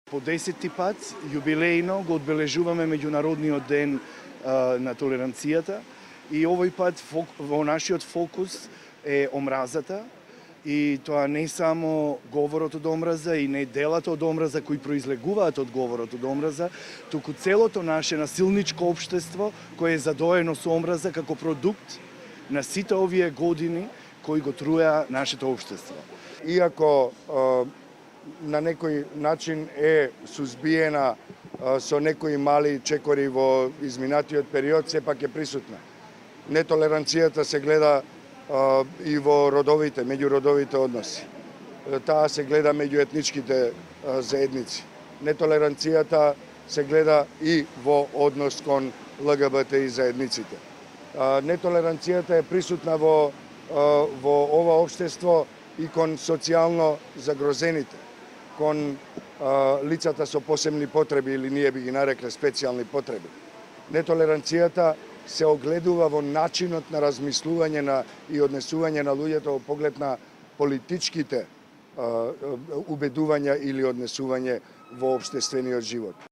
По 10-ти пат, јубилејно, го одбележуваме Меѓународниот ден на толеранцијата и овој пат во нашиот фокус е омразата и тоа не само говорот од омраза и не делата од омраза кои произлегуваат од говорот од омраза, туку целото наше насилничко општество кое е задоено со омраза како продукт на сите овие години кои го труеа нашето општество. Иако на некој начин е сузбиена со некои мали чекори во изминатиот период, сепак е присутна. Нетолеранцијата се гледа и во родовите, меѓуродовите односи. Таа се гледа меѓу етничките заедници. Нетолеранцијата се гледа и во однос кон ЛГБТ и заедниците. Нетолеранцијата е присутна во ова општество и кон социјално загрозените, кон лицата со посебни потреби или ние би ги нарекле специјални потреби. Нетолеранцијата се огледува во начинот на размислување и однесување на луѓето во поглед на политичките убедувања или однесување во општествениот живот.